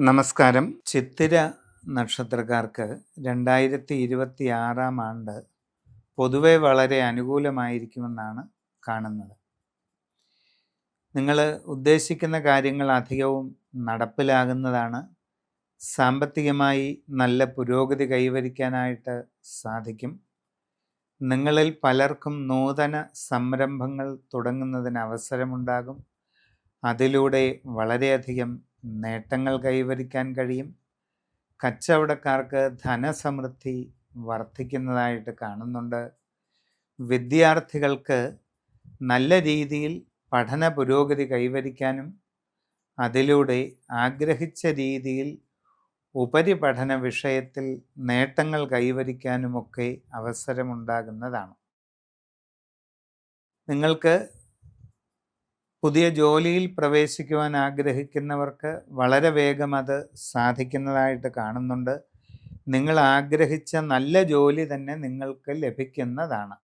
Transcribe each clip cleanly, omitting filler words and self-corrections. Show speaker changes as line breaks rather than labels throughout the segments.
നമസ്കാരം. ചിത്തിര നക്ഷത്രക്കാർക്ക് 2026 ആണ്ട് പൊതുവെ വളരെ അനുകൂലമായിരിക്കുമെന്നാണ് കാണുന്നത്. നിങ്ങൾ ഉദ്ദേശിക്കുന്ന കാര്യങ്ങൾ അധികവും നടപ്പിലാകുന്നതാണ്. സാമ്പത്തികമായി നല്ല പുരോഗതി കൈവരിക്കാനായിട്ട് സാധിക്കും. നിങ്ങളിൽ പലർക്കും നൂതന സംരംഭങ്ങൾ തുടങ്ങുന്നതിന് അവസരമുണ്ടാകും. അതിലൂടെ വളരെയധികം നേട്ടങ്ങൾ കൈവരിക്കാൻ കഴിയും. കച്ചവടക്കാർക്ക് ധനസമൃദ്ധി വർദ്ധിക്കുന്നതായിട്ട് കാണുന്നുണ്ട്. വിദ്യാർത്ഥികൾക്ക് നല്ല രീതിയിൽ പഠന പുരോഗതി കൈവരിക്കാനും അതിലൂടെ ആഗ്രഹിച്ച രീതിയിൽ ഉപരിപഠന വിഷയത്തിൽ നേട്ടങ്ങൾ കൈവരിക്കാനുമൊക്കെ അവസരമുണ്ടാകുന്നതാണ്. നിങ്ങൾക്ക് പുതിയ ജോലിയിൽ പ്രവേശിക്കുവാൻ ആഗ്രഹിക്കുന്നവർക്ക് വളരെ വേഗം അത് സാധിക്കുന്നതായിട്ട് കാണുന്നുണ്ട്. നിങ്ങൾ ആഗ്രഹിച്ച നല്ല ജോലി തന്നെ നിങ്ങൾക്ക് ലഭിക്കുന്നതാണ്.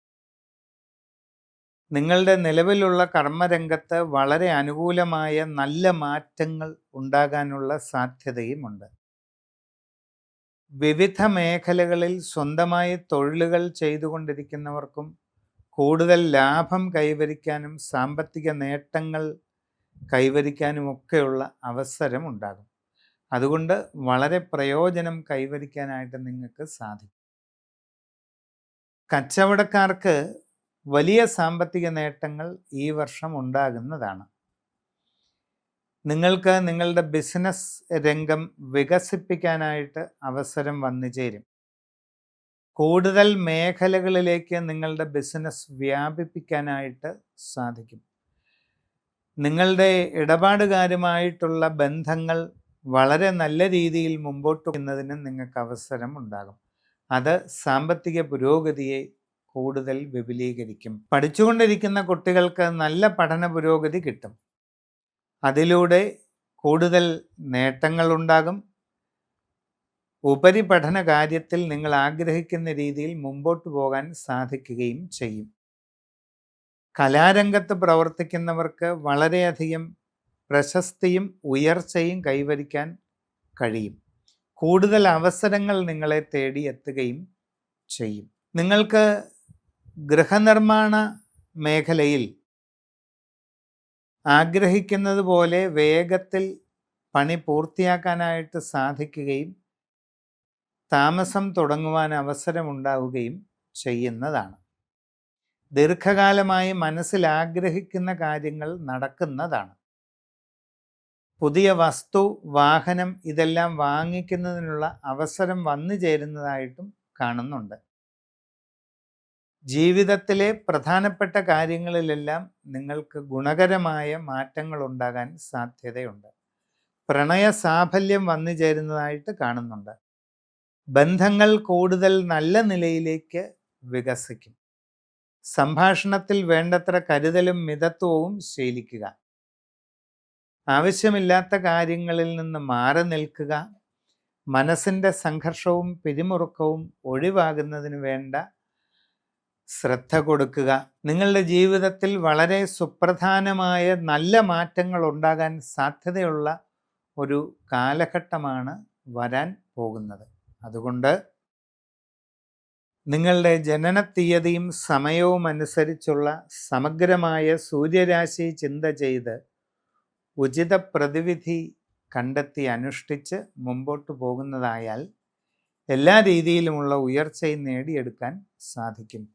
നിങ്ങളുടെ നിലവിലുള്ള കർമ്മരംഗത്ത് വളരെ അനുകൂലമായ നല്ല മാറ്റങ്ങൾ ഉണ്ടാകാനുള്ള സാധ്യതയുമുണ്ട്. വിവിധ മേഖലകളിൽ സ്വന്തമായി തൊഴിലുകൾ ചെയ്തുകൊണ്ടിരിക്കുന്നവർക്കും കൂടുതൽ ലാഭം കൈവരിക്കാനും സാമ്പത്തിക നേട്ടങ്ങൾ കൈവരിക്കാനുമൊക്കെയുള്ള അവസരമുണ്ടാകും. അതുകൊണ്ട് വളരെ പ്രയോജനം കൈവരിക്കാനായിട്ട് നിങ്ങൾക്ക് സാധിക്കും. കച്ചവടക്കാർക്ക് വലിയ സാമ്പത്തിക നേട്ടങ്ങൾ ഈ വർഷം ഉണ്ടാകുന്നതാണ്. നിങ്ങൾക്ക് നിങ്ങളുടെ ബിസിനസ് രംഗം വികസിപ്പിക്കാനായിട്ട് അവസരം വന്നു ചേരും. കൂടുതൽ മേഖലകളിലേക്ക് നിങ്ങളുടെ ബിസിനസ് വ്യാപിപ്പിക്കാനായിട്ട് സാധിക്കും. നിങ്ങളുടെ ഇടപാടുകാരുമായിട്ടുള്ള ബന്ധങ്ങൾ വളരെ നല്ല രീതിയിൽ മുമ്പോട്ട് പോകുന്നതിന് നിങ്ങൾക്ക് അവസരം ഉണ്ടാകും. അത് സാമ്പത്തിക പുരോഗതിയെ കൂടുതൽ വിപുലീകരിക്കും. പഠിച്ചുകൊണ്ടിരിക്കുന്ന കുട്ടികൾക്ക് നല്ല പഠന പുരോഗതി കിട്ടും. അതിലൂടെ കൂടുതൽ നേട്ടങ്ങളുണ്ടാകും. ഉപരിപഠന കാര്യത്തിൽ നിങ്ങൾ ആഗ്രഹിക്കുന്ന രീതിയിൽ മുമ്പോട്ട് പോകാൻ സാധിക്കുകയും ചെയ്യും. കലാരംഗത്ത് പ്രവർത്തിക്കുന്നവർക്ക് വളരെയധികം പ്രശസ്തിയും ഉയർച്ചയും കൈവരിക്കാൻ കഴിയും. കൂടുതൽ അവസരങ്ങൾ നിങ്ങളെ തേടിയെത്തുകയും ചെയ്യും. നിങ്ങൾക്ക് ഗൃഹനിർമ്മാണ മേഖലയിൽ ആഗ്രഹിക്കുന്നത് പോലെ വേഗത്തിൽ പണി പൂർത്തിയാക്കാനായിട്ട് സാധിക്കുകയും താമസം തുടങ്ങുവാൻ അവസരമുണ്ടാവുകയും ചെയ്യുന്നതാണ്. ദീർഘകാലമായി മനസ്സിൽ ആഗ്രഹിക്കുന്ന കാര്യങ്ങൾ നടക്കുന്നതാണ്. പുതിയ വസ്തു, വാഹനം ഇതെല്ലാം വാങ്ങിക്കുന്നതിനുള്ള അവസരം വന്നു ചേരുന്നതായിട്ടും കാണുന്നുണ്ട്. ജീവിതത്തിലെ പ്രധാനപ്പെട്ട കാര്യങ്ങളിലെല്ലാം നിങ്ങൾക്ക് ഗുണകരമായ മാറ്റങ്ങൾ ഉണ്ടാകാൻ സാധ്യതയുണ്ട്. പ്രണയ സാഫല്യം വന്നു ചേരുന്നതായിട്ട് കാണുന്നുണ്ട്. ബന്ധങ്ങൾ കൂടുതൽ നല്ല നിലയിലേക്ക് വികസിക്കും. സംഭാഷണത്തിൽ വേണ്ടത്ര കരുതലും മിതത്വവും ശീലിക്കുക. ആവശ്യമില്ലാത്ത കാര്യങ്ങളിൽ നിന്ന് മാറി നിൽക്കുക. മനസ്സിൻ്റെ സംഘർഷവും പിരിമുറുക്കവും ഒഴിവാകുന്നതിന് വേണ്ട ശ്രദ്ധ കൊടുക്കുക. നിങ്ങളുടെ ജീവിതത്തിൽ വളരെ സുപ്രധാനമായ നല്ല മാറ്റങ്ങൾ ഉണ്ടാകാൻ സാധ്യതയുള്ള ഒരു കാലഘട്ടമാണ് വരാൻ പോകുന്നത്. അതുകൊണ്ട് നിങ്ങളുടെ ജനന തീയതിയും സമയവും അനുസരിച്ചുള്ള സമഗ്രമായ സൂര്യരാശി ചിന്ത ചെയ്ത് ഉചിത പ്രതിവിധി കണ്ടെത്തി അനുഷ്ഠിച്ച് മുമ്പോട്ട് പോകുന്നതായാൽ എല്ലാ രീതിയിലുമുള്ള ഉയർച്ചയും നേടിയെടുക്കാൻ സാധിക്കും.